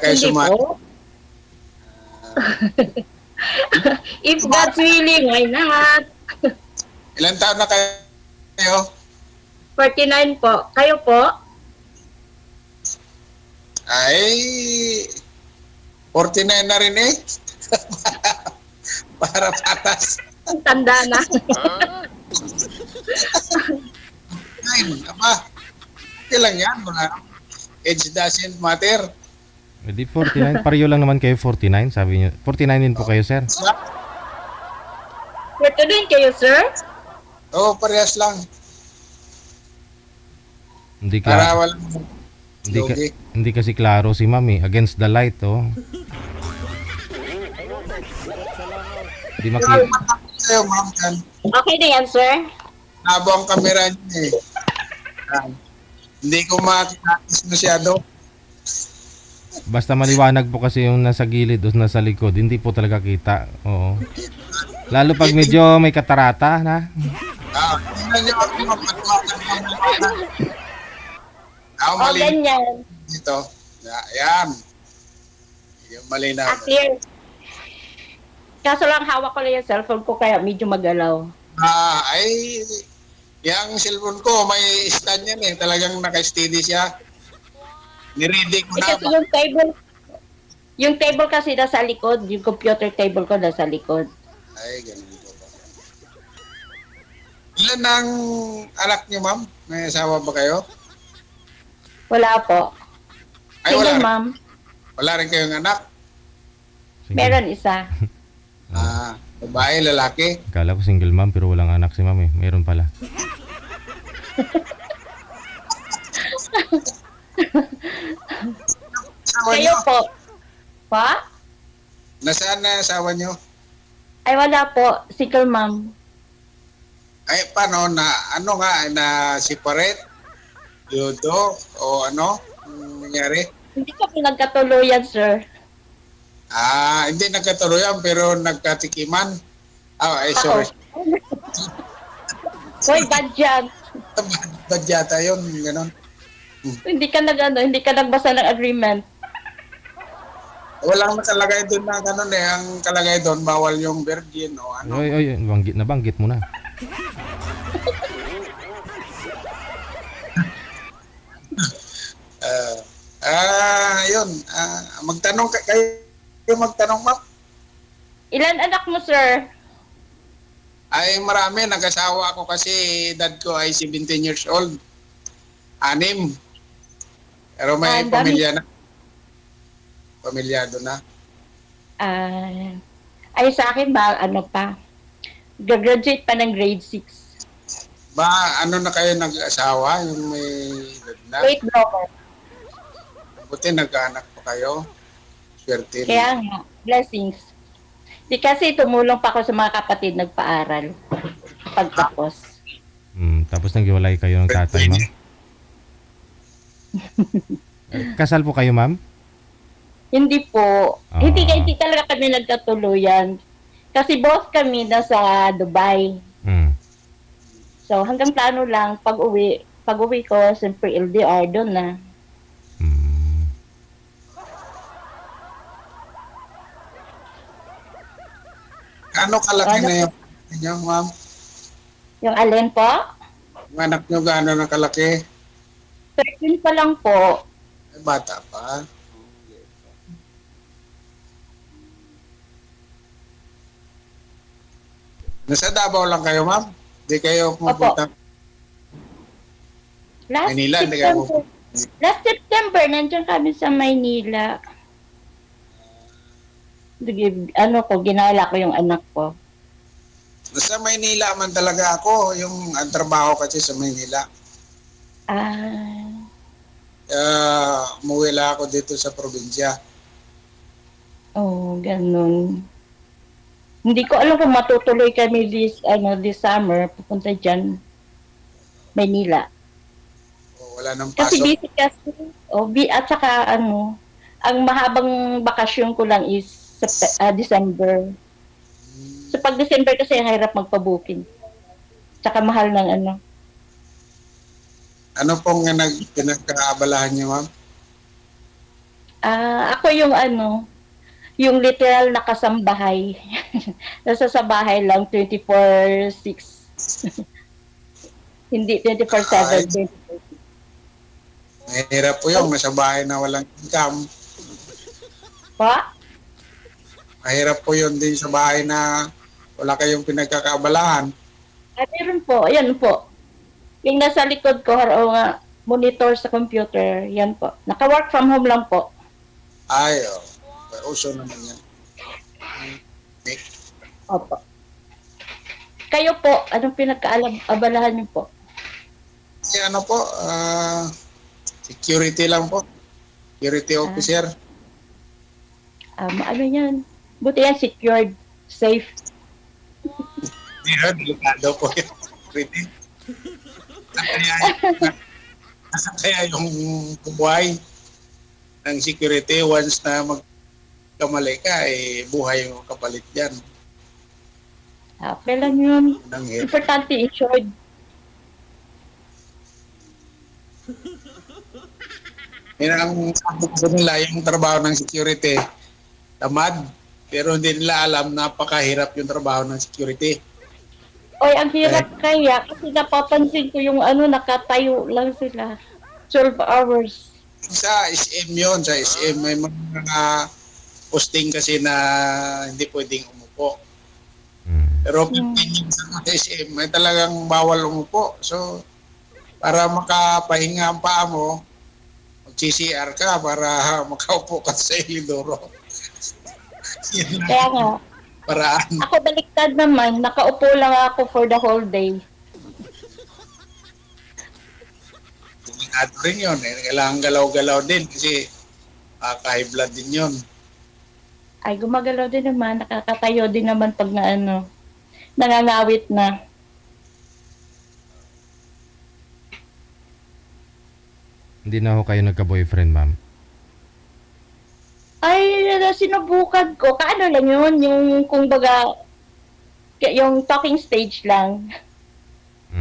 kayo Hindi sumali. po. If God's willing, why not? Ilan taon na kayo? 49 po. Kayo po? Ay, 49 na rin eh. Para patas. Tanda na. Ay, aba. Okay lang yan. Age doesn't matter. Di 49. Pareho lang naman kayo 49, sabi niyo. 49 din po kayo, sir. 49 kayo, sir? Oo, parehas lang. Hindi Para ka walang logi. hindi kasi klaro si Mami against the light, oh. Di makita. Sa'yo, ma'am, yan. Okay na yan, sir? Nabo ang kamera niya eh. Hindi ko makakakis masyado. Basta maliwanag po kasi yung nasa gilid o nasa likod, hindi po talaga kita. Oo. Lalo pag medyo may katarata na. Tingnan niyo ako mapatwakan ng maliwanag. O, ganyan. Dito. Yan. Yung malinaw. Clear. Kaso lang hawak ko lang yung cellphone ko kaya medyo magalaw. Ay, yung cellphone ko, may stand yan eh. Talagang naka-steady siya. Niready ko na. Kasi yung table kasi nasa likod, yung computer table ko nasa likod. Ay, ganun po ba. Ilan ang anak niyo, ma'am? May asawa ba kayo? Wala po. Ay, Single wala. ma'am. Wala rin kayong anak? Meron isa. Babae, lalaki? Akala ko single mom pero walang anak si Mami. Meron pala. Asawa Kayo niyo? po. Pa? Nasaan na asawa niyo? Ay, wala po. Single ma'am. Ay, paano na, ano nga, na separate? Yudo? O ano? Anong nangyari? Hindi kami nagkatuluyan, sir. Hindi nagkatuluyan pero nagkatikiman. Ay, sorry. Hoy, bad yan. Bad yata yun, gano'n. Hindi ka nagbasa ng agreement. Walang nakalagay doon na gano'n eh. Ang kalagay doon, bawal yung virgin o ano. Oy, nabanggit mo na. Yun. Magtanong kayo magtanong, ma'am. Ilan anak mo, sir? Ay, marami. Nag-asawa ako kasi dad ko ay 17 years old. 6. Pero may pamilya na. Pamilyado na. Ay, sa akin ba, ano pa? Graduate pa ng grade 6. Ano na kayo nag-asawa? Yung may edad na? Late bloomer. Buti nag-anak pa kayo. Swerte. Kaya nga, blessings. Di kasi tumulong pa ako sa mga kapatid nagpaaral. Pagtapos. Tapos naghiwalay kayo ng tatay, ma'am? Kasal po kayo, ma'am? Hindi po. Hindi talaga kami nagkatuluyan. Kasi both kami nasa Dubai. So hanggang plano lang, pag-uwi ko, siyempre LDR doon na. Ano kalaki na yung ma'am? Yung alin po? Yung anak nyo gaano na kalaki? 13 pa lang po. Ay, bata pa. Nasa Davao lang kayo, ma'am? Di kayo pumunta? Manila, hindi kayo pupunta? Last September, nandiyan kami sa Maynila. Ginala ko yung anak ko. Nasa Maynila man talaga ako. Yung ang trabaho kasi sa Maynila. Umuwi lang ako dito sa probinsya. Ganun. Hindi ko alam kung matutuloy kami this summer, pupunta dyan, Maynila. Wala nang Kasi pasok. busy kasi, at saka ang mahabang bakasyon ko lang is December. So pag December kasi ang hirap magpa-booking. Tsaka mahal ng Ano pong pinagkaabalahan niyo, ma'am? Ako yung yung literal na kasambahay. Nasa sa bahay lang 24/6. Hindi Ay, 24/7. mahirap po yung nasa bahay na walang income. Pa? Mahirap po yun din sa bahay na wala kayong pinagkakaabalahan. Meron po. Ayan po. Yung nasa likod ko, monitor sa computer. Yan po. Naka-work from home lang po. Ay, uso naman yan. Opo. Kayo po, anong pinagkaabalahan niyo po? Ano po, security lang po. Security officer. Ano yan? Buti yan, secured, safe. Delikado po yung security. Kaya yung buhay ng security, once na magkamali ka, buhay yung kapalit yan. Okay lang yun. Importante, insured. Yan ang sabi ko nila, yung trabaho ng security, tamad, pero hindi nila alam, napakahirap yung trabaho ng security. Oy, ang hirap kaya kasi napapansin ko yung nakatayo lang sila. 12 hours. Sa SM yun, sa SM may mga posting kasi na hindi pwedeng umupo. Pero 15 years sa SM may talagang bawal umupo. So, para makapahinga ang paa mo, mag-CCR ka para makaupo ka sa Ilidoro. Kaya nga, paraan. ako baliktad naman, nakaupo lang ako for the whole day. Delikado rin yun. Kailangan galaw-galaw din kasi high blood din yun. Ay, gumagalaw din naman, nakakatayo din naman pag nangangawit na. Hindi na ho kayo nagka-boyfriend, ma'am? Ay, sinubukan ko. Kaano lang yun, yung yung talking stage lang.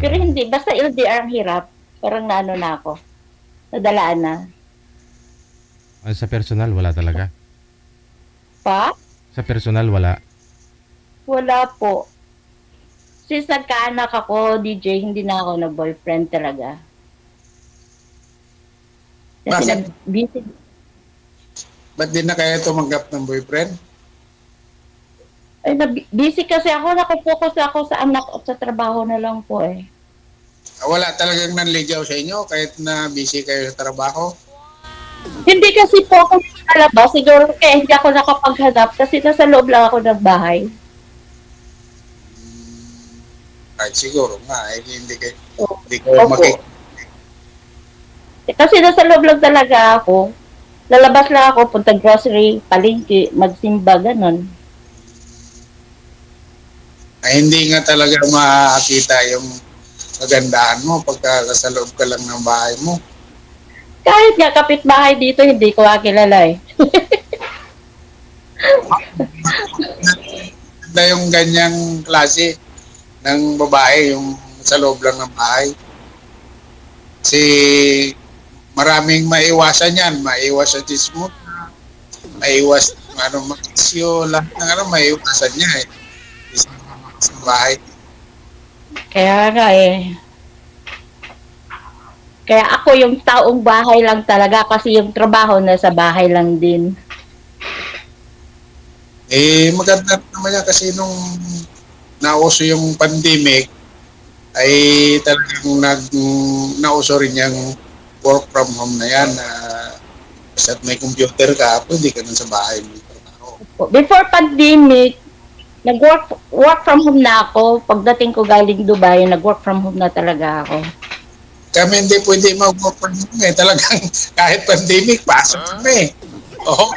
Pero hindi, basta LDR ang hirap. Parang na ako. Nadalaan na. Sa personal, wala talaga? Pa? Sa personal, wala? Wala po. Since nagkaanak ako, DJ, hindi na ako nag-boyfriend talaga. Kasi busy. Ba't di na kaya tumanggap ng boyfriend? Ay, busy kasi ako. Nakafocus ako sa anak at sa trabaho na lang po eh. Wala talagang nanligaw sa inyo kahit na busy kayo sa trabaho? Hindi kasi po ako nalabas. Siguro kaya hindi ako nakapaghanap kasi nasa loob lang ako ng bahay. Kahit siguro nga, hindi kayo Kasi nasa loob lang talaga ako. Lalabas lang ako, punta grocery, palengke, magsimba, ganon. Ay, hindi nga talaga makakita yung kagandahan mo pagka sa loob ka lang ng bahay mo. Kahit nga kapitbahay dito, hindi ko kilala eh. Ganda yung ganyang klase ng babae, yung sa loob lang ng bahay. Kasi maraming maiwasan yan. Maiwas sa chismo, maiwas mag-isyo, lahat ng maiwasan niya eh. Sa bahay. Kaya nga eh. Kaya ako yung taong bahay lang talaga kasi yung trabaho na sa bahay lang din. Maganda naman yan kasi nung nauso yung pandemic ay talagang nauso rin yung work from home na yan. Basta't may computer ka, pwede ka nun sa bahay mo trabaho. Before pandemic, work from home na ako. Pagdating ko galing Dubai, nag-work from home na talaga ako. Kami hindi pwede mag-work from home eh. Talagang kahit pandemic, pasok kami. Oo.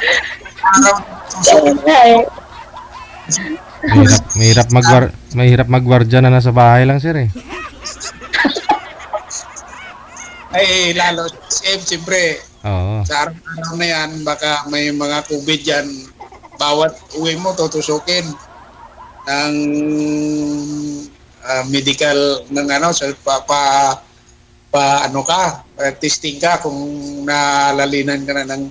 Mahirap magwardya na nasa bahay lang, sir eh. Ay, lalo, siyempre, sa araw-araw na yan, baka may mga COVID yan, bawat uwi mo, tutusukin ng medical ng testing ka kung nalalinan ka na ng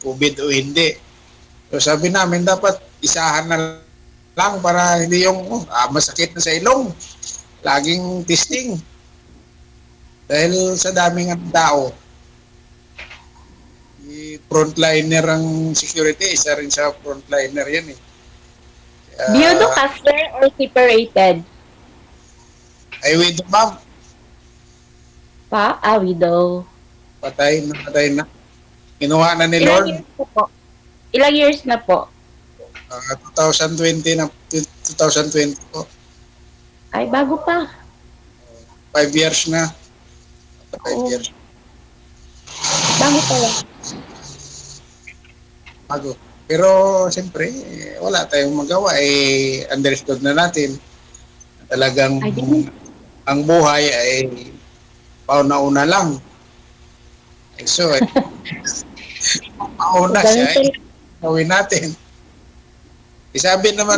COVID o hindi. So sabi namin dapat isahan na lang para hindi yung masakit na sa ilong. Laging testing. Dahil sa daming tao. Frontliner ang security, isa rin sa frontliner yan eh. Biyudo ka, sir, or separated? Ay, widow, ma'am. Widow. Patay na. Kinuha na ni Ilang Lord. years na po? Ilang years na po? 2020 po. Ay, bago pa. 5 years na. 5 years. Bago pa lang. Bago. Pero, siyempre, wala tayong magawa. Understood na natin. Talagang ang buhay ay pauna-una lang. So, pauna siya. Gawin natin. Isabi naman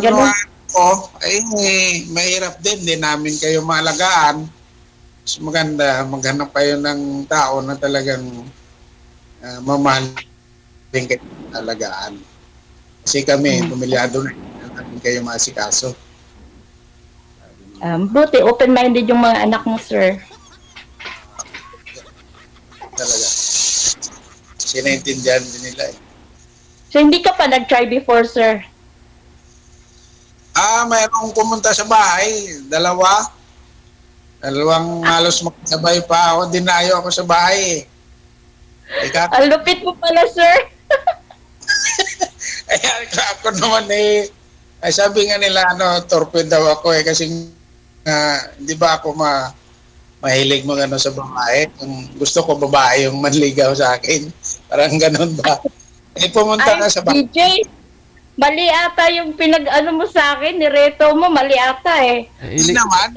ko, mahirap din. Di namin kayo maalagaan. Mas maganda, maghanap kayo ng tao na talagang mamahal din kayo alagaan. Kasi kami, pumilyado na namin kayo maasikaso. Buti, open-minded yung mga anak mo, sir. Talaga. Sinaintindihan din nila eh. So, hindi ka pa nag-try before, sir? Mayroong pumunta sa bahay. Dalawang halos makasabay pa ako. Dinayo ako sa bahay eh. Ang lupit mo pala, sir. Ako naman ay sabi nga nila, torpe daw ako eh. Kasi di ba ako mahilig sa babae. Kung gusto ko babae yung manligaw sa akin. Parang ganun ba? Pumunta ka sa bahay. DJ, mali ata yung mo sa akin. Nireto mo, mali ata eh. Hindi naman.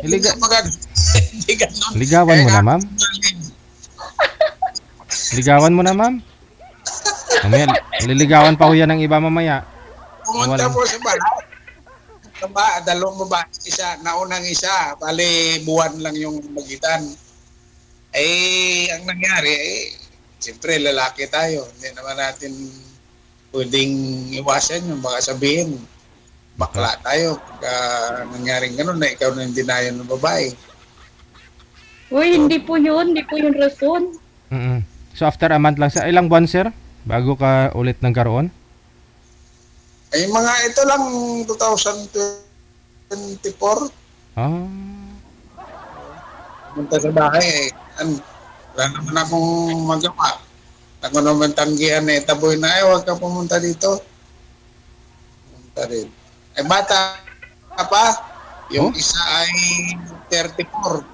Ligawan mo na, ma'am? Ligawan mo na, ma'am? Mamaya, liligawan pa ho yan ng iba mamaya. Pumunta po sa bahay. Dalawang babae, naunang isa, bali buwan lang yung magitan. Ang nangyari, siyempre lalaki tayo. Hindi naman natin pwedeng iwasan yung baka sabihin, bakla tayo. Pagka nangyaring ganun na ikaw na yung dinayo ng babae. Uy, hindi po yun rason. So after a month lang, ilang buwan, sir? Bago ka ulit nagkaroon? Mga ito lang 2024. Punta sa bahay wala naman akong magawa. Ako naman tanggihan taboy na huwag ka pumunta dito. Pumunta rin. Bata pa. Yung isa ay 34.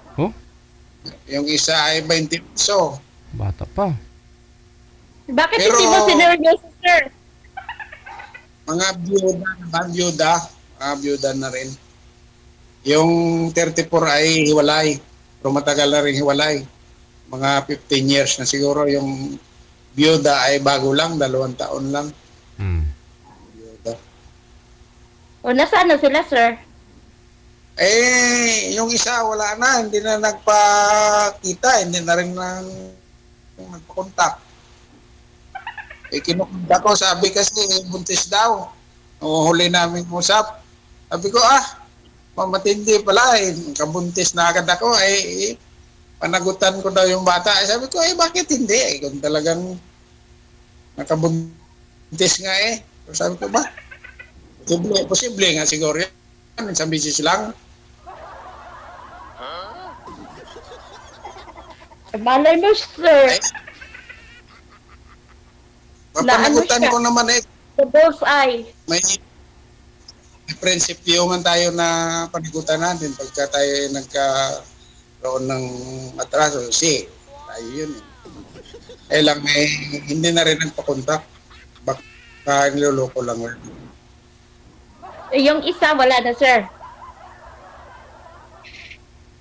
Yung isa ay 20 peso. Bata pa. Bakit hindi mo sineryoso, sir? Mga byuda na rin. Yung 34 ay hiwalay. Pero matagal na rin hiwalay. Mga 15 years na siguro. Yung byuda ay bago lang, 2 taon lang. Byuda. Nasaan na sila, sir? Yung isa wala na. Hindi na nagpakita. Hindi na rin nagpakontak. Kinukunta ko, sabi kasi buntis daw. Huli namin usap. Sabi ko, matindi pala kabuntis na agad ako. Panagutan ko daw yung bata. Sabi ko, bakit hindi? Kung talagang nakabuntis nga Sabi ko ba? Posible nga siguro yan. Isang bisis lang. Malay mo, sir. Panagutan ko naman The bullseye. May prinsipyo man tayo na panagutan natin pagka tayo nagkaroon ng atraso. Tayo yun lang hindi na rin nagpakontak. Baka niloloko lang. Yung isa, wala na, sir.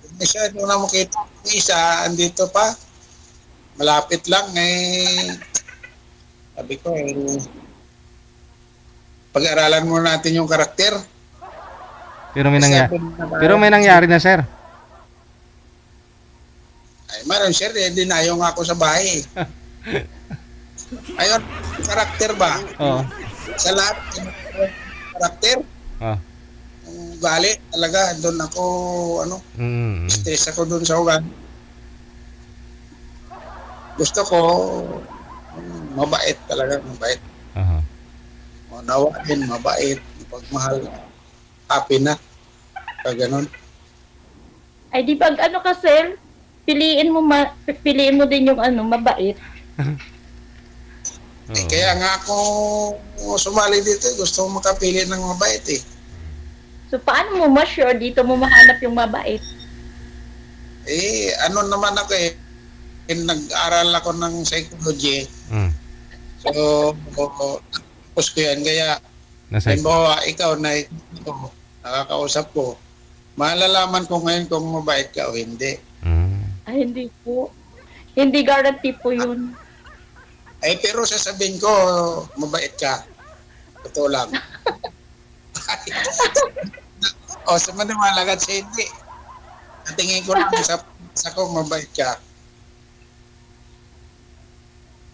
Yung isa, doon na makita. Yung isa, andito pa. Malapit lang sabi ko pag-aralan muna natin yung karakter. Pero may nangyari na, sir. Maram, sir, dinayo nga ako sa bahay. Ayun, karakter ba? Oo. Sa lahat ng karakter, Ah. ang ugali talaga, doon ako, stress ako doon sa ugali. Gusto ko, mabait talaga, mabait. Aha. Nawain, mabait, pagmahal, happy na. Pag ganun. Ay di pag ano ka, sir, piliin mo din yung mabait. Kaya nga ako sumali dito, gusto ko makapili ng mabait eh. So paano mo ma-sure dito mo mahanap yung mabait? Ano naman ako eh, nag-aral ako ng psychology. So, tapos ko yan. Kaya, halimbawa, ikaw na nakakausap ko, malalaman ko ngayon kung mabait ka o hindi. Ay, hindi po. Hindi guarantee po yun. Pero sasabihin ko, mabait ka. Totoo lang. Sa maniwala ka siya, hindi. Tingin ko lang sa ko, mabait ka.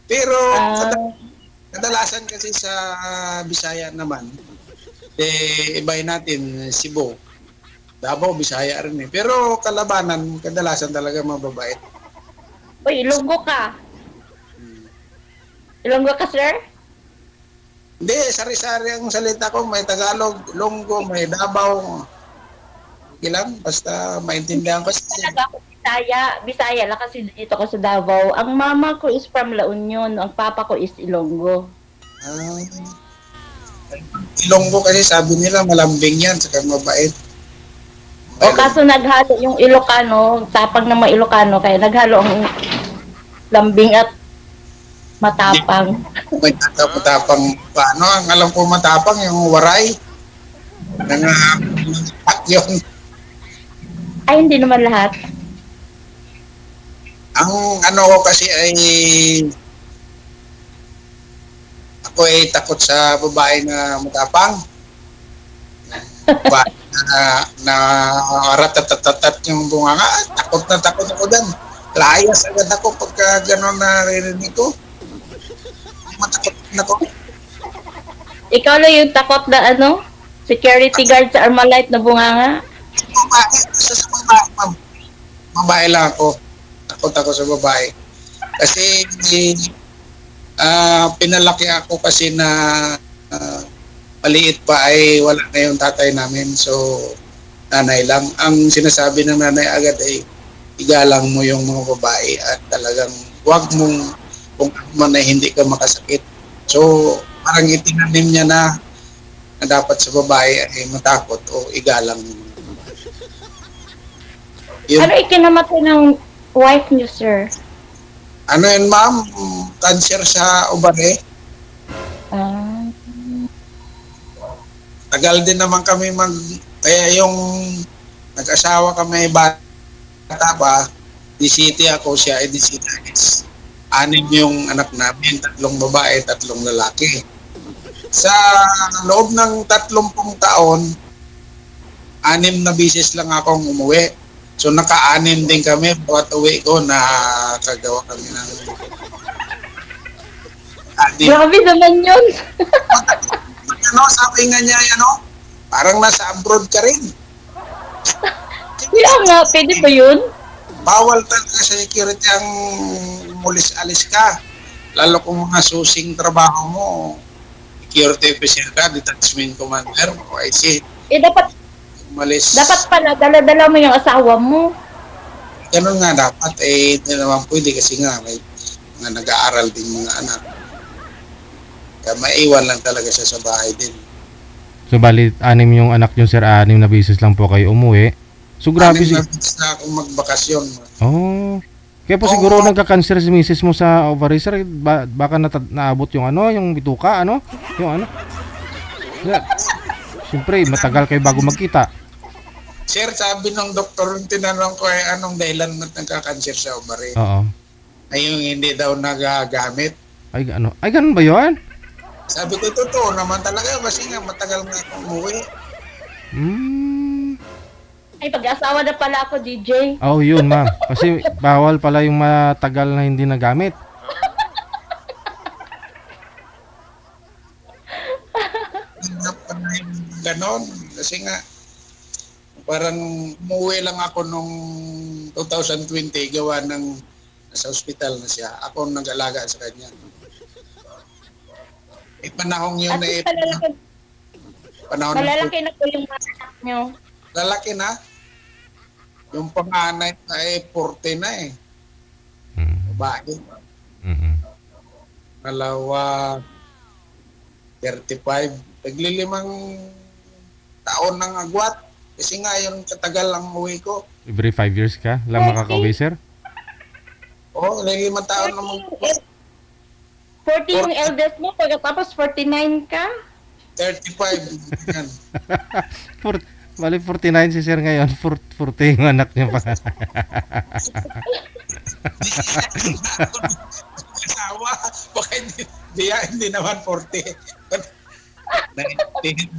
Pero, kadalasan kasi sa Bisaya naman, ibahin natin Cebu. Davao, Bisaya rin eh. Pero kalabanan, kadalasan talaga mababait. Uy, Ilonggo ka. Ilonggo ka, sir? Hindi, sari-sari ang salita ko. May Tagalog, Ilonggo, may Davao. Hindi lang, basta maintindihan ko. Talaga ako Bisaya lang kasi dito ko sa Davao. Ang mama ko is from La Union, ang papa ko is Ilonggo. Ilonggo kasi sabi nila malambing yan, saka mabait. O kaso naghalo yung Ilocano, tapang na mga Ilocano, kaya naghalo ang lambing at matapang. May matapang paano? Ang alam ko matapang yung waray. Yun. Ay, hindi naman lahat. Ang ko kasi ay ako ay takot sa babae na matapang. na ratatatatat yung bunganga. Takot na takot ako dyan. Layas agad ako pagka gano'n naririnig ko. Matakot na ako. Ikaw lang yung takot na security guard sa Armalite na bunganga? Sa babae, babae lang ako. Takot ako sa babae. Kasi pinalaki ako kasi na maliit pa ay wala na yung tatay namin. So, nanay lang. Ang sinasabi ng nanay agad ay igalang mo yung mga babae at talagang huwag mong kung man ay hindi ka makasakit. So, parang itinanim niya na dapat sa babae ay matakot o igalang mo. Ano ikinamatay ng wife niyo, sir? Ano yun, ma'am? Cancer sa ovary. Tagal din naman kami kaya yung nag-asawa kami bata pa, D-City ako, siya ay D-City. 6 yung anak namin, 3 babae, 3 lalaki. Sa loob ng 30 taon, 6 na bisis lang akong umuwi. So naka-6 din kami, bawat uwi ko na kagawa kami ng Grabe naman yun. Sabi nga niya, parang nasa abroad ka rin. Kaya nga, pwede ba yun? Bawal talaga sa security ang mulis-alis ka. Lalo kung mga susing trabaho mo, security officer ka, detachment commander, o IC. Dapat umalis. Dapat pala, dala-dala mo yung asawa mo. Ganun nga dapat. Hindi naman pwede kasi nga may mga nag-aaral din mga anak. Kaya maiwan lang talaga siya sa bahay din. So bali 6 yung anak nyo, sir, 6 na beses lang po kayo umuwi. So grabe 6 na beses na akong magbakasyon. Kaya po siguro nagka-cancer si misis mo sa ovary, sir. Baka naabot yung yung bituka, yung siyempre, matagal kayo bago magkita. Sir, sabi ng doktor, tinanong ko anong dahilan mo nagka-cancer sa ovary. Oo. Ay yung hindi daw nagagamit. Ay ganun ba yun? Sabi ko, totoo naman talaga kasi nga matagal nga akong umuwi. Ay, pag-asawa na pala ako, DJ. Yun, ma'am. Kasi bawal pala yung matagal na hindi nagamit. ganon. Kasi nga, parang umuwi lang ako nung 2020 gawa ng nasa ospital na siya. Ako ang nag-alaga sa kanya. Panahong yun At na least malalaki na po yung mga anak nyo. lalaki na. Yung panganay ay 40 na eh. Babae. Dalawa 35. Naglilimang taon ng agwat. Kasi nga yung katagal ang uwi ko. Every 5 years ka lang makaka-uwi, sir? Oo, 5 taon naman. 40 yung eldest mo, pagkatapos 49 ka? 35. Yan. Bali 49 si sir ngayon, 40 yung anak niya pa. Asawa, baka hindi naman 40. 1983.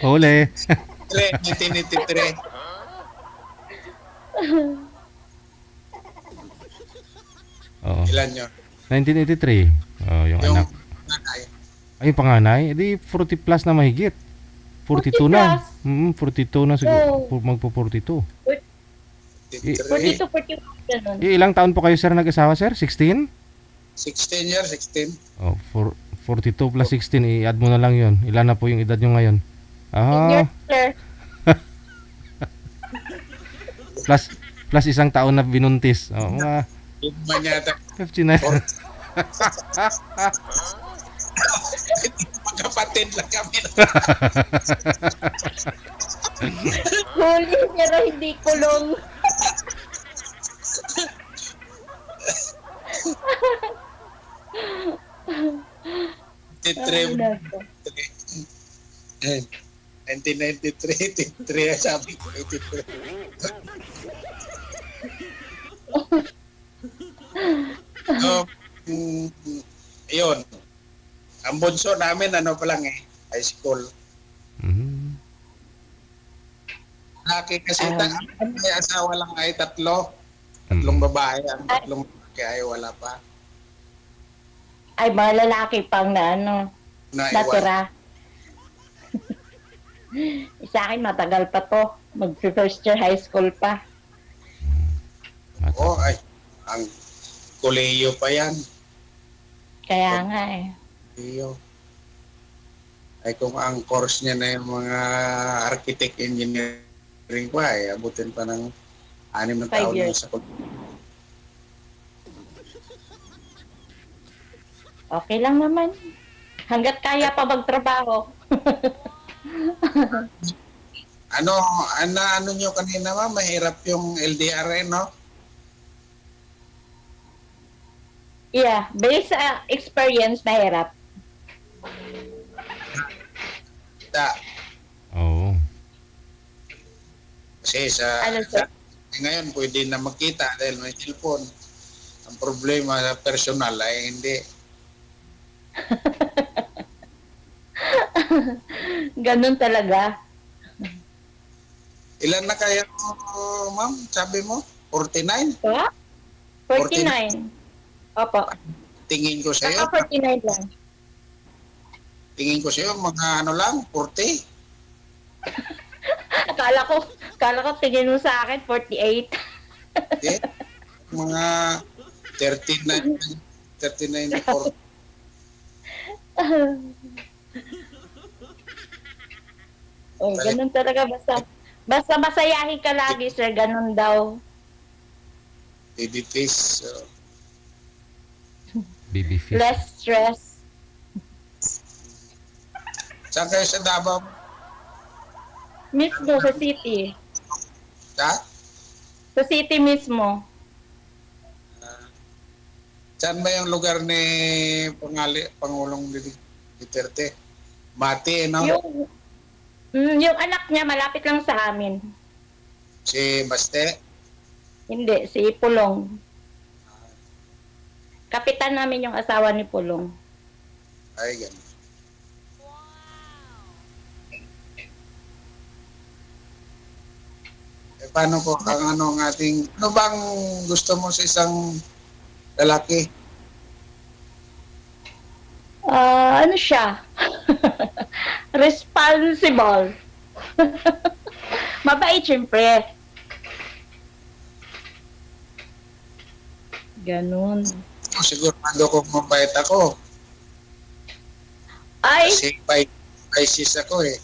Huli. 1983. Oo. Ilan yun? 1983. Oh, yung anak. Nanay. Ay, yung panganay, edi 40 plus na mahigit. 42 na. 42 na siguro. Magpo-42. 42, 41, ganun. Ilang taon po kayo, sir, nag-asawa, sir? 16? 16 years, 16. Oh, 42 plus 16, i-add mo na lang yun. Ilan na po yung edad nyo ngayon? Yes, sir. Plus isang taon na binuntis. Oh, mga Yung yata. 59. Magkapatid lang kami. Huli, pero hindi kulong. Titre. 1993, 83 sabi ko, 83. So, yun. Ang bunso namin, ano pa lang high school. Laki kasi, may asawa lang ay tatlong babae, ang tatlong lalaki ay wala pa. Ay, mga lalaki pang na natira. Sa akin, matagal pa to. Mag-first year high school pa. Oo, ay, ang koleyo pa yan. Kaya nga Koleyo. Ay, kung ang course niya na yung mga architect engineering pa, abutin pa ng 6 na taon na sa Okay lang naman. Hanggat kaya pa magtrabaho. Ano nyo kanina mahirap yung LDR, no? Yeah, based sa experience, mahirap. Oo. Kasi ngayon pwede na magkita dahil may cellphone. Ang problema sa personal ay hindi. Ganun talaga. Ilan na kaya, ma'am? Sabi mo? 49? Huh? 49. Opo. Tingin ko sa'yo. Saka 49 lang. Tingin ko sa'yo, mga ano lang, 40. Akala ko tingin mo sa akin, 48. Okay? Mga 39 na 40. Oh, ganun talaga. Basta masayahin ka lagi, sir. Ganun daw. Baby face. Baby fish. Less stress. Saan kayo sa Davao? Mismo sa city. Sa city mismo. Saan ba yung lugar ni Pangulong Duterte? Mati, no? Yung anak niya malapit lang sa amin. Si Baste? Hindi, si Pulong. Kapitan namin yung asawa ni Pulong. Ay, ganun. Paano po ang ating, ano bang gusto mo sa isang lalaki? Ano siya? Responsible. Mabait, syempre. Ganun. Sigurado kung mabait ako. Ay, Kasi Pisces ako eh.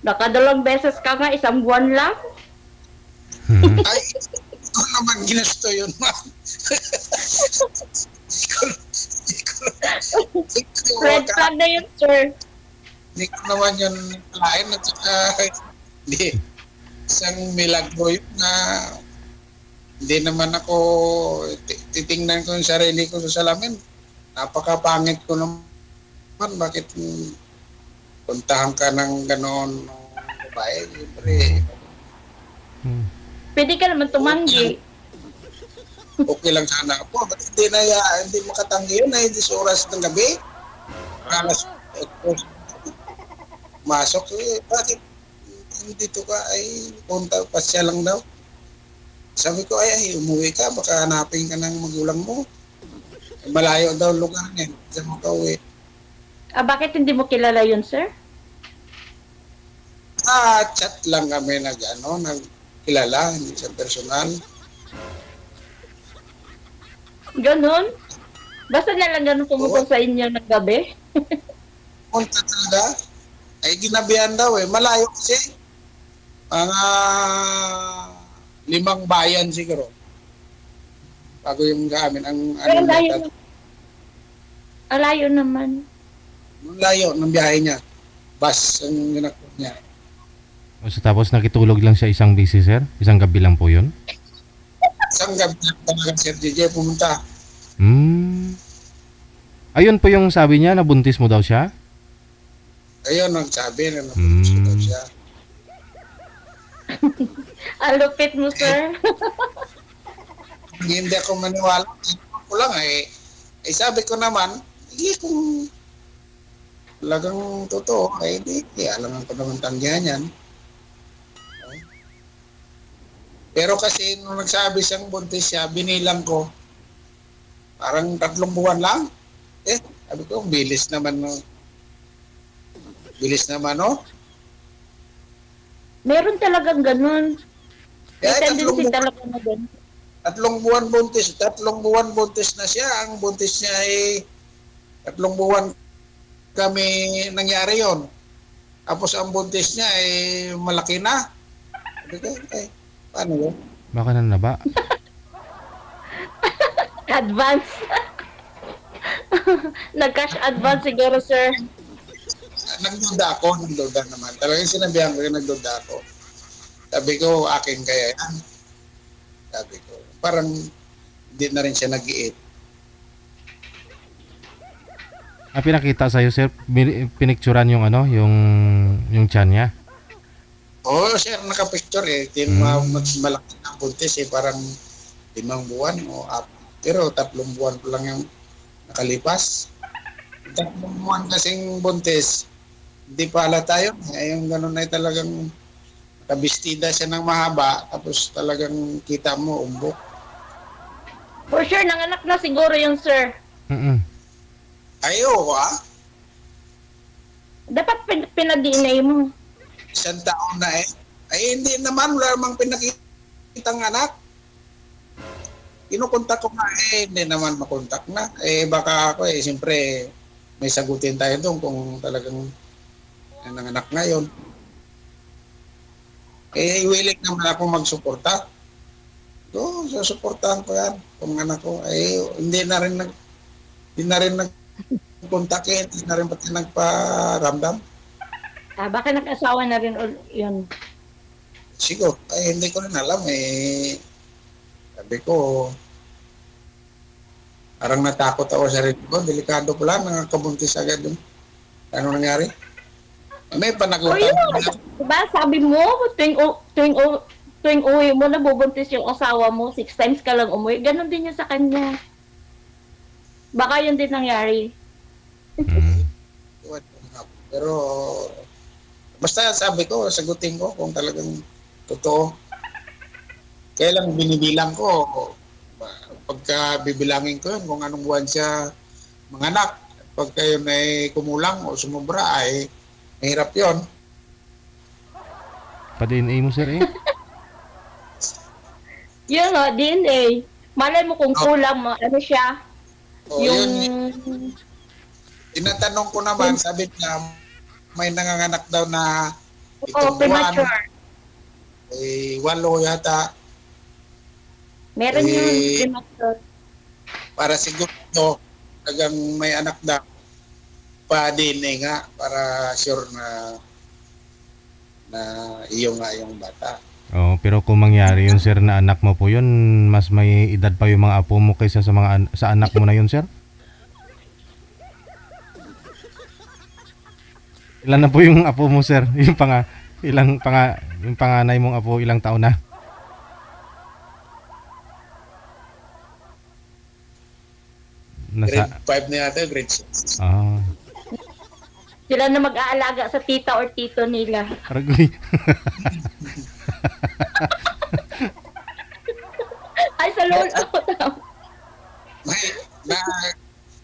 nakadalawang beses ka nga, isang buwan lang. Ay, ito naman ginusto yun, ma'am. Red flag na yun, sir. Hindi ko naman yun lain at saka hindi. Isang milagro yun na hindi naman ako titingnan ko yung sarili ko sa salamin. Napakapangit ko naman. Bakit puntahan ka ng gano'n babae? Siyempre, Pwede ka naman tumanggi. okay lang sana ako. Ba't hindi makatanggi yun? Ay, hindi sa oras ng gabi. Alas 8, masok. Bakit dito ka? Ay, punta, pasya lang daw. Sabi ko, ay, umuwi ka. Baka hanapin ka ng magulang mo. Malayo daw lugar niya. Diyan mo ka uwi. Bakit hindi mo kilala yun, sir? Chat lang kami nagkilala, hindi sa personal. Ganun? Basta na lang ganun pumunta sa inyo ng gabi? Punta talaga. Ay, ginabihan daw eh. Malayo kasi. Mga 5 bayan siguro. Bago yung amin. Pero layo naman. Ang layo ng biyahe niya. Bus ang ginagawa niya. O, so, tapos nakitulog lang siya isang busy, sir? Isang gabi lang po yun? Isang gabi lang talaga Sir JJ pumunta. Ayun po yung sabi niya, nabuntis mo daw siya? Ayun, nagsabi na napunta daw siya. Alupit mo, sir. Hindi ako maniwala. Ko lang sabi ko naman, hindi kung talagang totoo, hindi alam ko naman tanggihan yan. Pero kasi nung nagsabi siyang buntis siya, binilang ko, parang 3 buwan lang. Sabi ko, bilis naman, no? Bilis naman, no? Meron talagang ganun. May Kaya tendency talaga na ganun. 3 buwan buntis. 3 buwan buntis na siya. Ang buntis niya ay 3 buwan kami nangyari yon. Tapos ang buntis niya ay malaki na. Sabi ko, paano yun? Baka nanaba. Advance. Nag-cash advance siguro, sir. Nagduda naman. Talagang sinabihan ko yung nagduda ako. Sabi ko, akin kaya yan. Sabi ko, parang hindi na rin siya nag-iit. Pinakita sa'yo, sir, pinicturan yung yung tiyan niya? Oo, sir, nakapicture eh. Mas malaki ng buntis eh. Parang 5 buwan o 4. Pero 3 buwan pa lang yung nakalipas. 3 buwan kasing buntis. Hindi pala tayo. Yung gano'n ay talagang kabistida siya ng mahaba. Tapos talagang kita mo, umbok. For sure, nanganak na siguro yung sir. Ayaw, Dapat pinag-DNA mo. 1 taon na eh. Ay, hindi naman. Wala namang pinakitang anak. Kinukontak ko nga hindi naman makontak na. Baka ako siyempre may sagutin tayo doon kung talagang nanganak ngayon. Willing naman ako magsuporta. So, susuportahan ko yan. Kung anak ko, hindi na rin nagkontak hindi na rin pati nagparamdam. Baka nag-asawa na rin yun. Siguro, hindi ko rin alam sabi ko, parang natakot ako sa rin ko. Delikado pala, nakakabuntis agad dun. Ano nangyari? May panagutan. Diba, sabi mo, tuwing uwi mo, nabubuntis yung asawa mo, 6 times ka lang umuwi. Ganon din yun sa kanya. Baka yun din nangyari. Pero, basta sabi ko, sagutin ko kung talagang totoo. Kaya lang binibilang ko, pagka bibilangin ko yun, kung anong buwan siya manganak. Pagka yun ay kumulang o sumubra, ay Mahirap yun. Pa-DNA mo, sir, eh. Yun o, DNA. Malay mo kung kulang mo, ano siya, O, yung... yun, tinatanong ko naman, sabi niya, may nanganganak daw na itong buwan, premature. walo yata. Meron yun, premature. Para siguro, tagang may anak na pa-DNA nga, para sure na iyo nga yung bata. Oo, pero kung mangyari yun, sir, na anak mo po yun, mas may edad pa yung mga apo mo kaysa sa sa anak mo na yun, sir? Ilan na po yung apo mo, sir? Yung yung panganay mong apo, ilang taon na? Grade 5 na yata, grade 6. Ah. Sila na mag-aalaga sa tita or tito nila. Aragoy. Ay, sa lolo. May,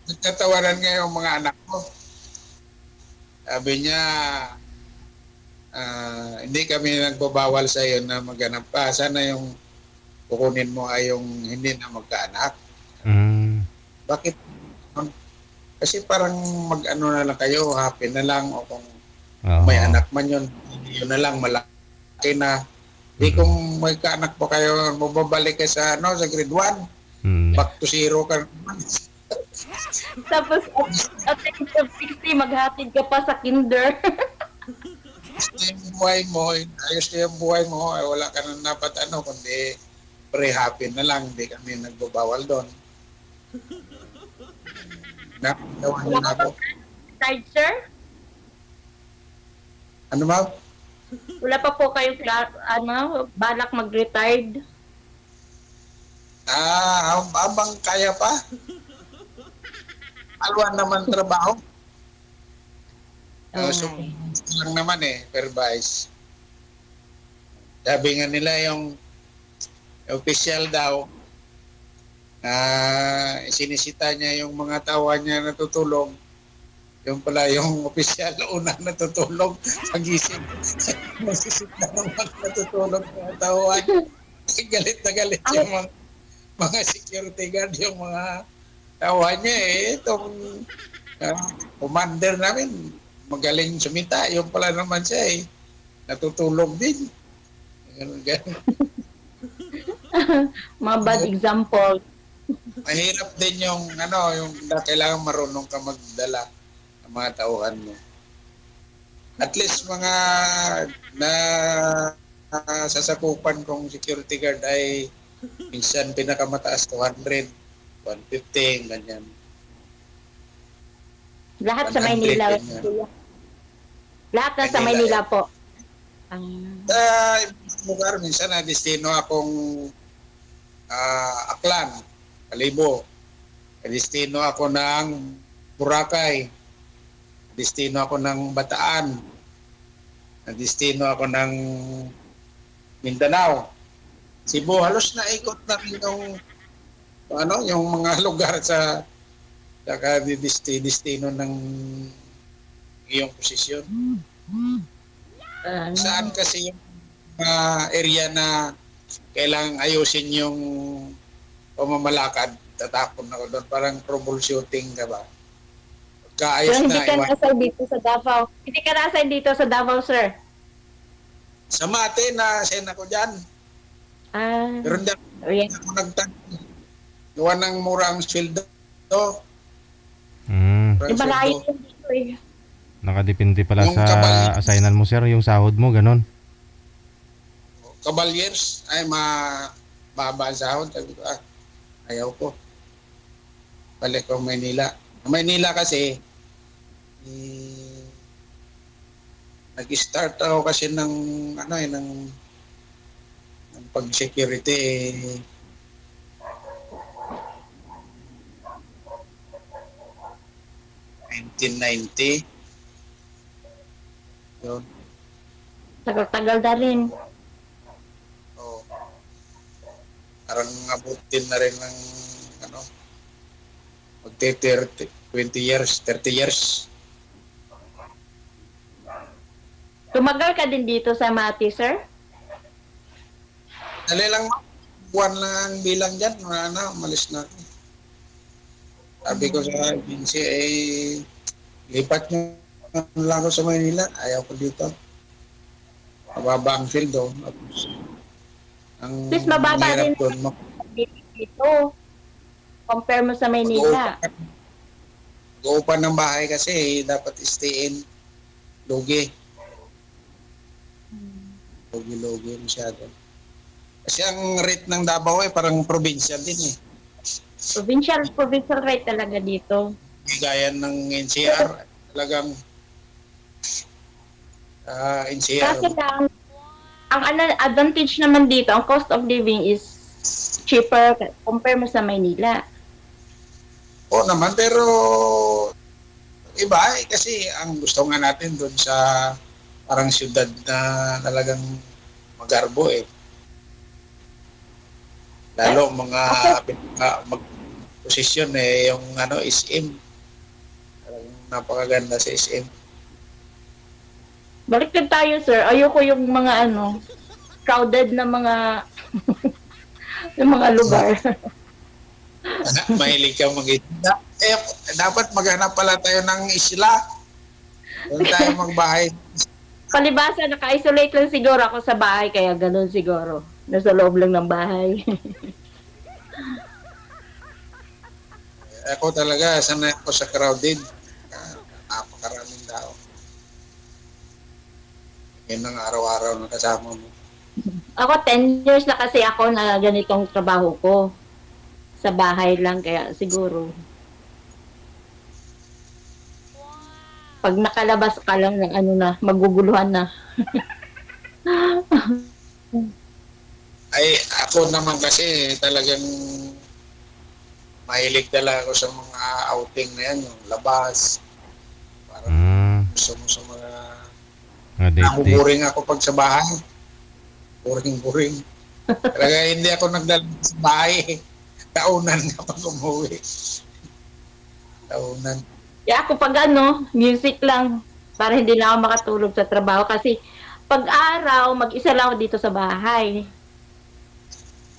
nagtatawaran nga yung mga anak ko. Sabi niya, hindi kami nagbabawal sa iyo na maghanap pa. Sana yung kukunin mo ay yung hindi na magkaanak. Bakit? Kasi parang mag-ano na lang kayo, happy na lang, o kung may anak man yun na lang, malaki na. Di kung may kaanak pa kayo, mababalik ka sa grade 1, back to zero ka naman. Tapos, at the age of 60, maghatid ka pa sa kinder. Yung buhay mo, ayos na yung buhay mo, ay wala ka na dapat kundi pre-happy na lang, hindi kami nagbabawal doon. Nakatawan niyo na ako. Retired, sir? Ano ma'am? Wala pa po kayong balak mag-retired? Abang kaya pa. Alwan naman trabaho. So, lang naman per vice. Sabi nga nila yung official daw, sinisita niya yung mga tawa niya natutulog. Yung pala yung official una natutulog. Pagising, nasisita naman natutulog mga tawa niya. Galit na galit yung mga security guard, yung mga tawa niya itong commander namin, magaling sumita. Yung pala naman siya natutulog din. Ganun. Mga bad example. Mahirap din yung kailangan marunong ka magdala ng mga tauhan mo. At least mga sasakupan kong security guard ay minsan pinakamataas 200, 150, ganyan. Lahat sa Maynila. Lahat na sa Maynila po. Lugar, minsan na destino akong Aklan, Kalibo. Destino ako ng Boracay. Destino ako ng Bataan. Destino ako ng Mindanao. Cebu, halos naikot na rin yung mga lugar sa destino ng iyong posisyon. Saan kasi yung area na kailangang ayusin yung pamamalakad, tatapon ako doon. Parang troubleshooting ka ba? Kaayos so, na. Hindi ka nasay dito sa Davao. Hindi ka nasay dito sa Davao, sir? Sa Mate, na-send ako dyan. Pero hindi ako nagtanong. Gawa ng murang sweldo. Malayo dito Nakadepende pala yung sa assignan mo, sir, yung sahod mo, ganon. Cavaliers, ay mababa ang sahod. Sabi ko, ayaw ko. Balik ko Maynila. Maynila kasi, nag-start ako kasi ng pag-security 1990. Yun. Tagal-tagal na rin. Oo. Parang abutin na rin ng magte 20 years, 30 years. Tumagal ka din dito sa Mati, sir? Dali lang, buwan lang ang bilang dyan. Wala na, umalis na ako. Sabi ko sa agency, lipat nyo lang ako sa Manila. Ayaw ko dito. Mababa ang field doon. Ang Sis, mababa hirap rin doon, dito. Compare mo sa Maynila. Mag-uupan ng bahay kasi dapat stay in. Lugi. Lugi masyado. Kasi ang rate ng Davao parang probinsya din eh. Provincial rate talaga dito. Gaya ng NCR, talagang NCR. Kasi lang, ang advantage naman dito, ang cost of living is cheaper compare mo sa Maynila. Oo naman, pero iba eh, kasi ang gusto nga natin doon sa parang syudad na talagang magarbo eh. Lalo mga posisyon eh, yung SM. Talagang napakaganda sa SM. Baliktad tayo, sir. Ayoko yung mga crowded na mga yung mga lugar. Mahilig ka mag-isla. Dapat maghanap pala tayo ng isla. Doon tayo magbahay. Palibasa, naka-isolate lang siguro ako sa bahay, kaya ganun siguro. Nasa loob lang ng bahay. Ako talaga, sanay ako sa crowded. Napakaraming tao. Yan ang araw-araw na kasama mo. Ako, 10 years na kasi ako na ganitong trabaho ko. Sa bahay lang, kaya siguro. Pag nakalabas ka lang ng maguguluhan na. Ay, ako naman kasi talagang mahilig talaga ako sa mga outing na yan, yung labas. Parang gusto mo sa mga nabuburing ako pag sa bahay. Boring. Talaga hindi ako nagdala sa bahay. Taunan kapag umuwi. Taunan. Kaya ako pag music lang, para hindi na ako makatulog sa trabaho. Kasi pag araw, mag-isa lang ako dito sa bahay.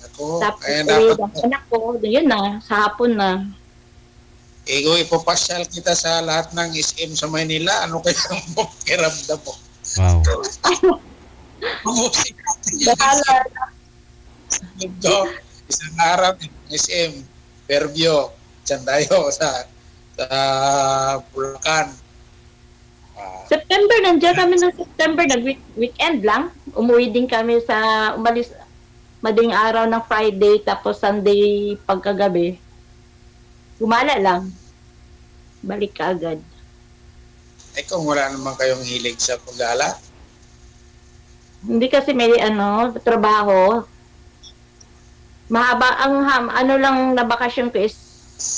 Tapos, dapat anak ko, yun na, sa hapon na. Ipapasyal kita sa lahat ng SM sa Manila. Ano kaya ang kiramdam mo? Wow. Bahala na. Isang araw, SM, Fairview, dyan tayo sa Bulacan. September, nandiyan kami ng September, nag-weekend lang. Umuwi din kami umalis mading araw ng Friday, tapos Sunday pagkagabi. Gumala lang. Balik ka agad. Kung wala naman kayong hilig sa paggala? Hindi kasi may trabaho. Mahaba lang na bakasyon ko is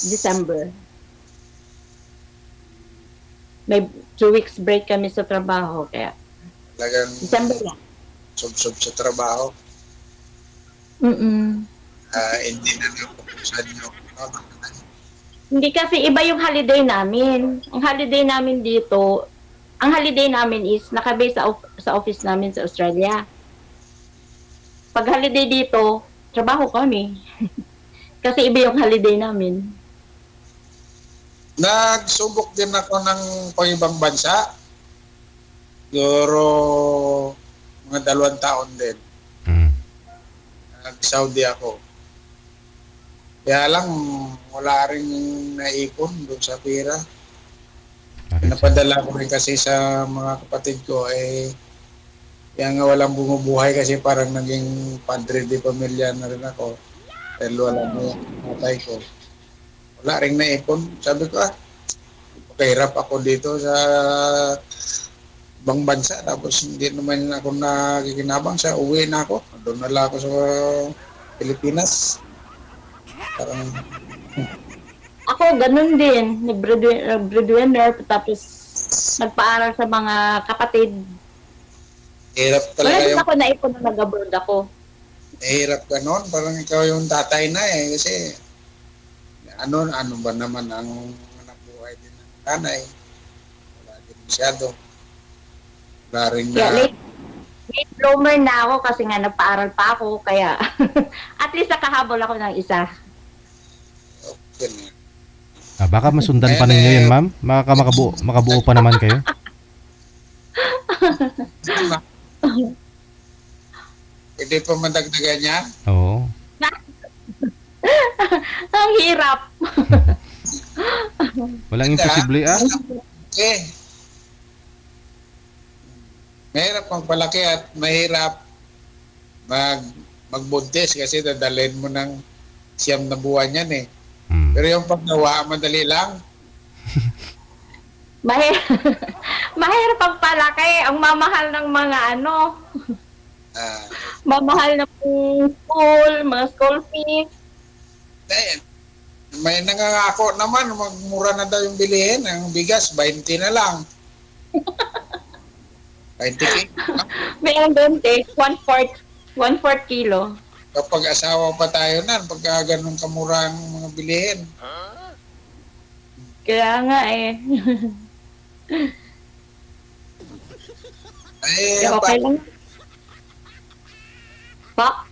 December. May 2 weeks break kami sa trabaho, kaya talagang December lang. Sub sa trabaho. Hindi na napupusan nyo. Hindi kasi iba yung holiday namin. Ang holiday namin dito, is nakabase sa office namin sa Australia. Pag holiday dito, trabaho kami. Kasi iba yung holiday namin. Nagsubok din ako ng pang-ibang bansa. Siguro mga 2 taon din. Nag-Saudi ako. Kaya lang, wala rin naipon doon sa pera. Pinapadala ko rin kasi sa mga kapatid ko, kaya nga walang bumubuhay kasi parang naging padre de pamilya na rin ako. Dahil wala mo yung matay ko. Wala rin naipon. Sabi ko, pakahirap ako dito sa ibang bansa. Tapos hindi naman ako nakikinabang sa uwi na ako. Doon na lang ako sa Pilipinas. Parang ako, ganun din. Nag-breadwinner, tapos nagpaaral sa mga kapatid. hirap Wala talaga din yung ako naipon na nag-abroad ako. hirap ganon. Parang ikaw yung tatay na kasi ano ba naman ang anak buhay din ng nanay. Wala din masyado. Wala rin Kaya na. late bloomer na ako kasi nga nagpaaral pa ako. Kaya at least nakahabol ako ng isa. Ganun. Baka masundan pa ninyo yan, ma'am. Makabuo pa naman kayo. Pwede pa madagdagan niya? Oo. Ang hirap. Walang imposible Eh. Mahirap magpalaki at mahirap magbuntis kasi dadalhin mo ng 9 na buwan yan eh. Pero yung paggawa, madali lang. Mahirap pagpalaki. Ang mamahal ng mga mamahal na school, mga school fees. May nangangako naman, magmura na daw yung bilihin. Ang bigas, 20 na lang. 20 Mayroon doon, 1/4 kilo. Kapag asawa pa tayo na, pagka ganun kamura ang mga bilihin. Kaya nga eh. Okay lang. Pa?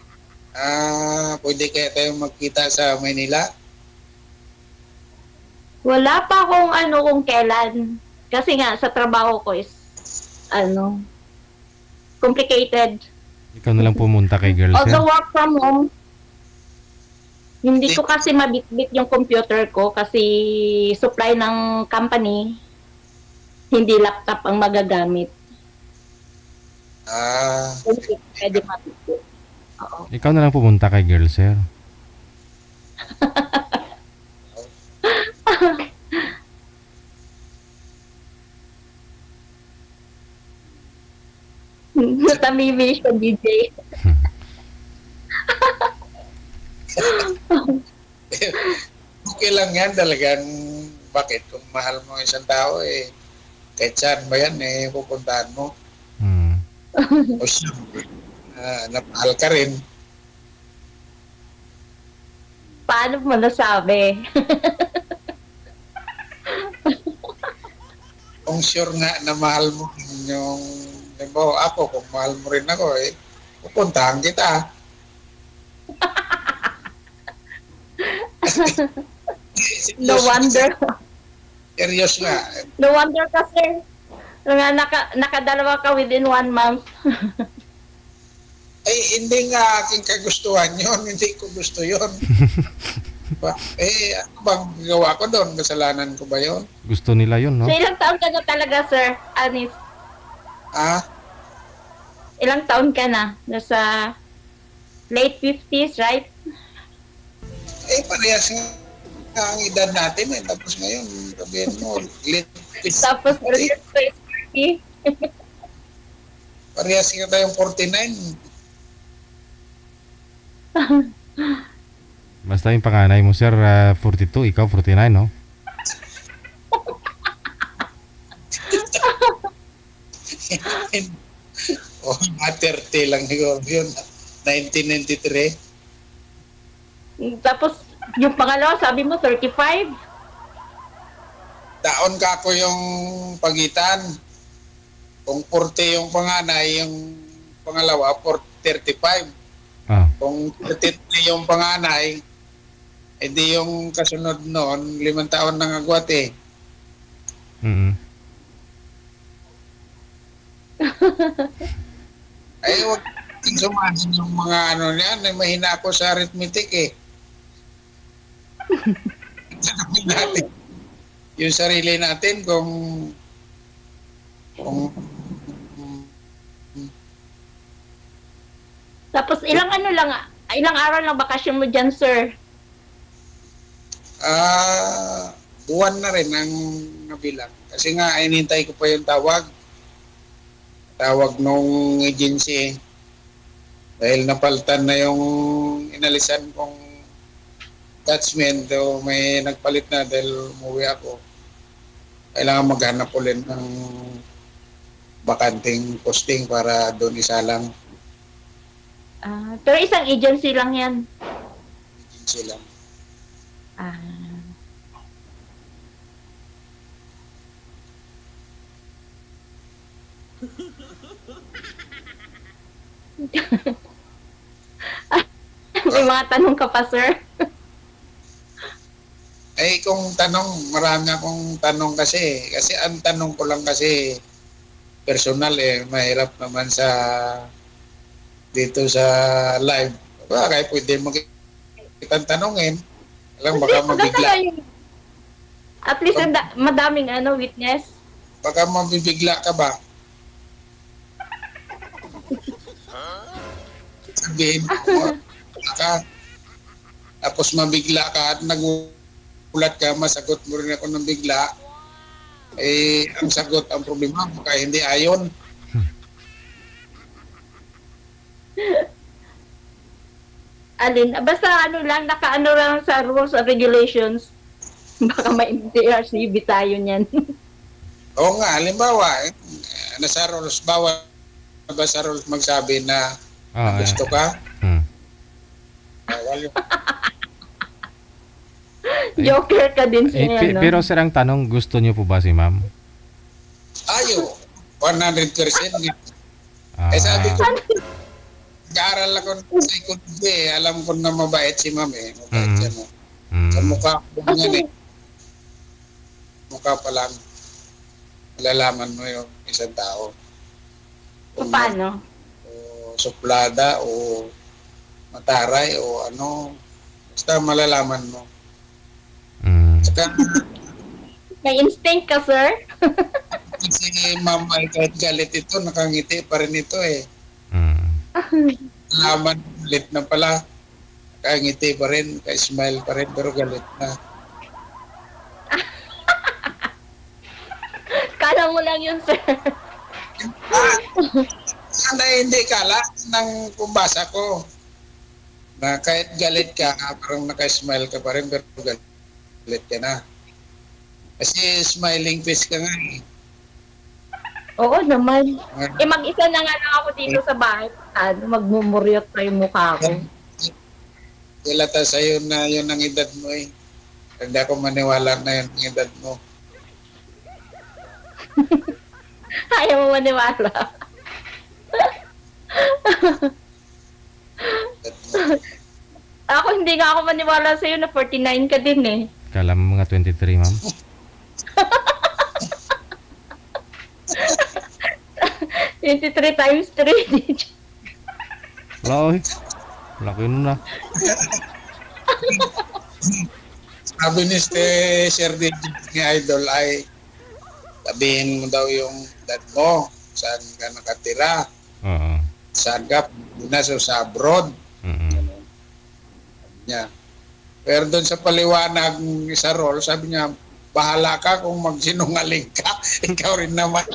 Pwede kaya tayong magkita sa Manila? Wala pa akong kung kailan. Kasi nga, sa trabaho ko is, complicated. Ikaw na lang pumunta kay girls. Although work from home, hindi ko kasi mabitbit yung computer ko kasi supply ng company, hindi laptop ang magagamit. Hindi pwede mabitbit. Oo. Ikaw na lang pumunta kay girls, sir. Tamimi siya, DJ. Okay lang yan talagang bakit kung mahal mo isang tao kahit saan ba yan pupuntahan mo. O siya, napahal ka rin. Paano mo nasabi? Kung sure nga na mahal mo yung ako, kung mahal mo rin ako pupuntahan kita. No wonder. Serious nga. No wonder kasi nga nakadalawa ka within 1 month. Hindi nga aking kagustuhan yun. Hindi ko gusto yun. Ano bang gawa ko doon? Kasalanan ko ba yun? Gusto nila yun, no? So, ilang taon ka na talaga, Sir Anis? Ilang taon ka na? Nasa late 50s, right? Parehas nga ang edad natin Tapos ngayon, sabihin mo, late 50s. Tapos earlier to is 30. Parehas nga tayong 49. Basta yung panganay mo, sir, 42, ikaw 49, no? Mga 30 lang yun. 1993. Tapos, yung pangalawa, sabi mo, 35? Taon ka ako yung pagitan. Kung 40 yung panganay, yung pangalawa, 35. Kung 33 yung panganay, edi yung kasunod noon, 5 taon nang agwat Huwag sumasin yung mga niyan. Mahina ako sa arithmetic Sabi natin, yung sarili natin kung Tapos ilang araw lang bakasyon mo dyan, sir? Buwan na rin ang nabilang. Kasi nga, inintay ko pa yung tawag nung agency dahil napalitan na yung inalisan kong attachment o may nagpalit na dahil umuwi ako. Kailangan maghanap ulit ng bakanting posting para doon isalang. Pero isang agency lang yan. Agency lang. May mga tanong ka pa, sir? Eh, kung tanong, marami akong tanong kasi. Kasi ang tanong ko lang kasi, personal eh, mahirap naman sa dito sa live. Kaya pwede mo kitang tanongin. Alam, baka mabigla. At least madaming witness. Baka mabibigla ka ba? Sabihin mo, ka, tapos mabigla ka at nagulat ka, masagot mo rin ako ng bigla. Eh, ang sagot, ang problema, baka hindi ayon. Alin, basta lang, nakaano lang sa rules and regulations. Baka may DRCB tayo niyan. Oo nga, halimbawa, nasa rules, bawal ba sa rules magsabi na gusto ka? Bawal yun. Joker ka din siya. Pero sir, ang tanong, gusto niyo po ba si ma'am? Ayo, 100%. Eh sabi ko, nag-aaral ako ng psychology eh. Alam ko na mabait si ma'am eh. Mabait siya mo. Sa mukha ko yan eh. Mukha pa lang. Malalaman mo yung isang tao. Paano? O suplada o mataray o ano. Basta malalaman mo. Saka, may instinct ka, sir? kasi ma'am ay kahit galit ito, nakangiti pa rin ito eh. Laman, galit na pala. Nakangiti pa rin, ka-smile pa rin, pero galit na. Kala mo lang yun, sir. Sana hindi kala ng kumbasa ko na kahit galit ka, parang naka-smile ka pa rin, pero galit ka na. Kasi smiling face ka nga eh. Oo naman. Eh, mag-isa na nga lang ako dito sa bahay. Magmumuryot pa yung mukha ko. Kilata sa'yo na yun ang edad mo eh. Hindi ako maniwala na yun ang edad mo. Ayaw mo maniwala. Ako hindi nga ako maniwala sa'yo na 49 ka din eh. Kala mo mga 23, ma'am? 23 times 3. Wala, oy. Laki nun na. Sabi ni Sir DJ ni Idol ay sabihin mo daw yung dad mo, saan ka nakatira, saan ka, Pinas o sa abroad. Niya. Pero doon sa paliwanag sa role, sabi niya, bahala ka kung magsinungaling ka. Ikaw rin naman.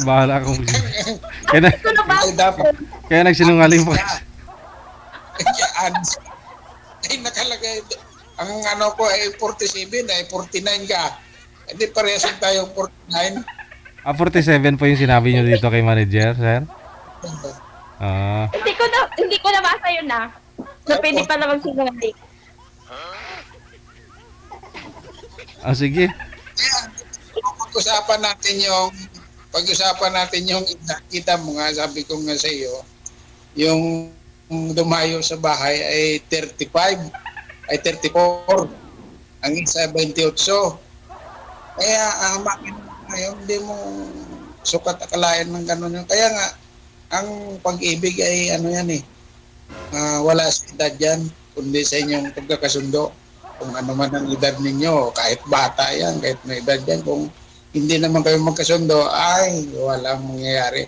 Bahala kung... Kaya nagsinungaling po. Ay, nakalagay. Ang ano ko ay 47, ay 49 ka. Hindi parehas tayo 49. 47 po yung sinabi nyo dito kay manager, sir? Hindi ko nabasa yun na pwede pala magsinungaling. Sige. Pag-usapan natin yung kita mo nga, sabi ko nga sa iyo, yung dumayo sa bahay ay 35, ay 34, ang isa 28. Kaya ngayon, hindi mo sukat akalain ng gano'n yun. Kaya nga, ang pag-ibig ay ano yan eh, wala sa edad yan, kundi sa inyong pagkakasundo. Kung ano man ang edad ninyo, kahit bata yan, kahit may edad yan, kung hindi naman kayo magkasundo, ay walang mangyayari.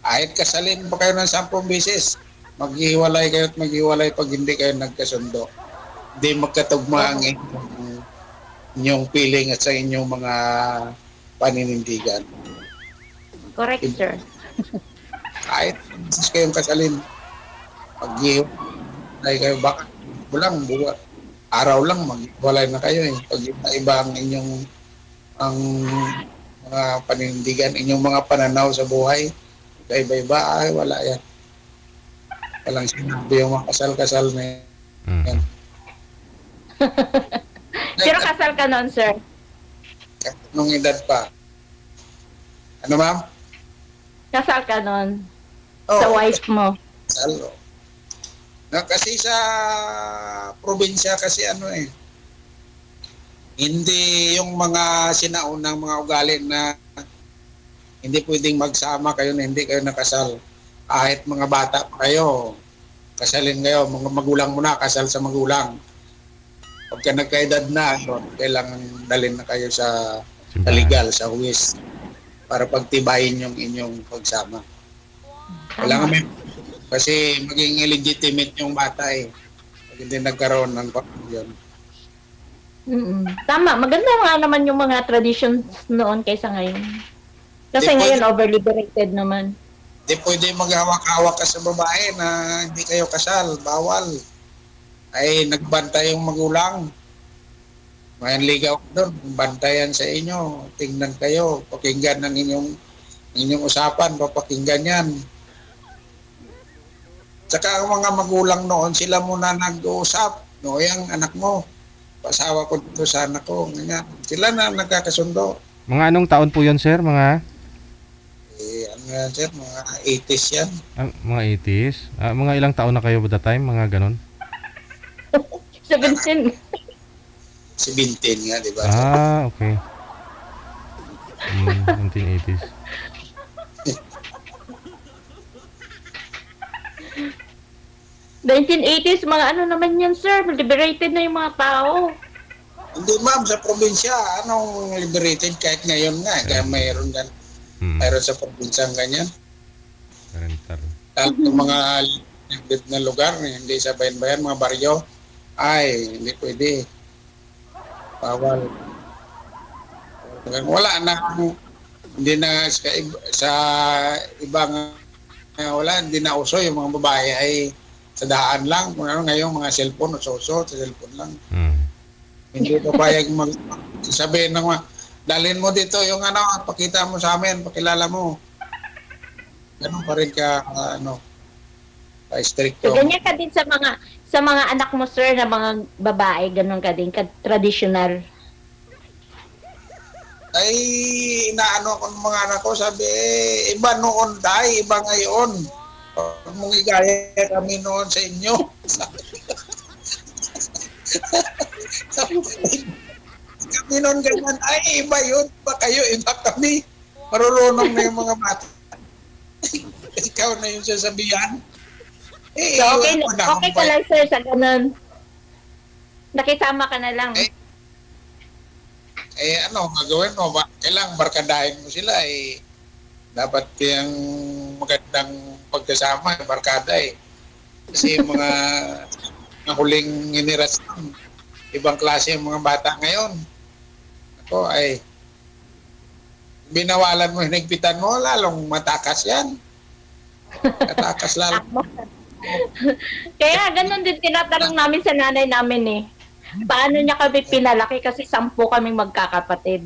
Kahit kasalin pa kayo ng 10 beses, maghiwalay kayo at maghiwalay pag hindi kayo nagkasundo. Hindi magkatugma ang inyong feeling at sa inyong mga paninindigan. Correct, sir. Kahit beses kayong kasalin, maghiwalay kayo, baka buwan, araw lang maghiwalay na kayo eh. Pag iba ang inyong ang mga paninindigan, inyong mga pananaw sa buhay, iba-iba, ay wala yan. Walang sinabi yung mga kasal-kasal na yan. Pero kasal ka nun, sir? Nung edad pa. Ano, ma'am? Kasal ka nun sa wife mo. Kasal. No, kasi sa probinsya kasi hindi yung mga sinaunang mga ugali na hindi pwedeng magsama kayo na hindi kayo nakasal. Kahit mga bata pa kayo, kasalin kayo. Mga magulang mo na, kasal sa magulang. Pagka nagkaedad na, kailangan dalhin na kayo sa legal, sa huwis, para pagtibayin yung inyong pagsama. Kailangan may, kasi maging illegitimate yung bata pag hindi nagkaroon ng pamilyon. Tama, maganda nga naman yung mga traditions noon kaysa ngayon. Kasi ngayon over-liberated naman. Hindi pwede maghawak-hawak ka sa babae na hindi kayo kasal, bawal. Ay nagbantay yung magulang. Mayan ligaw doon, bantayan sa inyo, tingnan kayo, pakinggan ng inyong usapan, papakinggan yan. Tsaka ang mga magulang noon, sila muna nag-uusap, no, yung anak mo, pasawa ko dito sa anak ko, ganyan. Sila na nagkakasundo. Mga anong taon po yun, sir? Mga? Ano yan, sir? Mga 80s yan. Mga 80s? Mga ilang taon na kayo by the time? Mga ganon? 17. 17 nga, di ba? Okay. 1980s. '80s, mga ano naman yan, sir? Liberated na yung mga tao. Hindi, ma'am, sa probinsya, anong liberated kahit ngayon nga, kaya mayroon gan. Mayroon sa probinsya ganyan. Lalo ng mga libid na lugar, hindi sa bayan-bayan, mga baryo, ay, hindi pwede. Bawal. Wala na, hindi na sa ibang, wala, hindi na uso yung mga babae ay sa daan lang. Kung ano ngayon, mga cellphone, uso-uso, sa cellphone lang. Hindi pa payag sabihin ng mga, dalhin mo dito yung pakita mo sa amin, pakilala mo. Ganun pa rin ka, stricto. So, ganyan ka din sa mga anak mo, sir, na mga babae, ganun ka din, traditional. Ay, inaano ko ng mga anak ko, sabi, iba noon dahil, iba ngayon. Pag mong igaya kami noon sa inyo. Kami noon ganyan, ay, iba yun, iba kayo, iba kami. Marurunong na yung mga bata. Ikaw na yung sasabihan. So, okay ka lang, sir, sa ganun. Nakisama ka na lang. Gagawin mo? Kailangan barkadahin mo sila dapat yung magandang pagkasama, barkada Kasi mga huling generasyon, ibang klase yung mga bata ngayon. Ako binawalan mo, hinigpitan mo, lalong matakas yan. Matakas lalo. Kaya ganun din tinatanong namin sa nanay namin paano niya kami pinalaki kasi 10 kaming magkakapatid.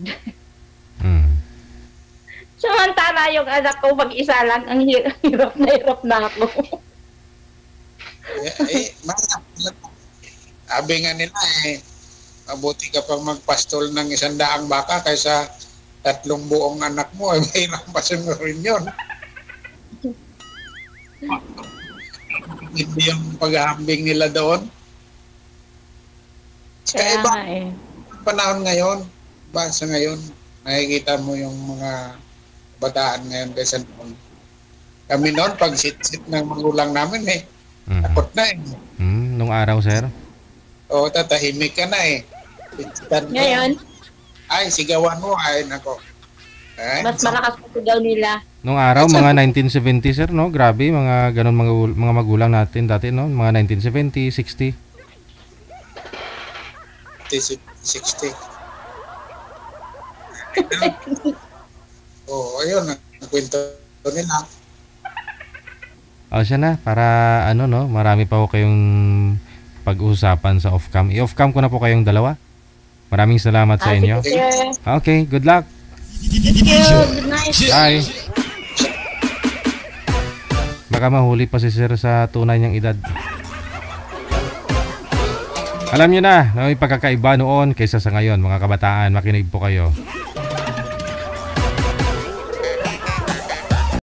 Samantala yung anak ko mag-isa lang, ang hirap na ako. Sabi nga nila mabuti ka pang magpastol ng 100 baka kaysa 3 buong anak mo, mahirap pasunurin yun. Hindi yung paghahambing nila doon. Kaya iba, panahon ngayon, sa ngayon, nakikita mo yung mga bataan ngayon kaysa noon. Kami noon, pag sit-sit ng magulang namin takot na Nung araw, sir? Oo, tatahimik ka na Ngayon? Ay, sigawan mo, nako. Mas malakas pa sigaw nila. Nung araw, mga 1970, sir, no? Grabe, mga ganun mga magulang natin dati, no? Mga 1970, 60. 60. Ayun, ang kwento nila. Siya na, para no? Marami pa po kayong pag-uusapan sa off-cam. I-off-cam ko na po kayong dalawa. Maraming salamat sa inyo. Okay, good luck. Thank you. Good night. Bye. Baka mahuli pa si sir sa tunay niyang edad. Alam niyo na, may pagkakaiba noon kaysa sa ngayon, mga kabataan. Makinig po kayo.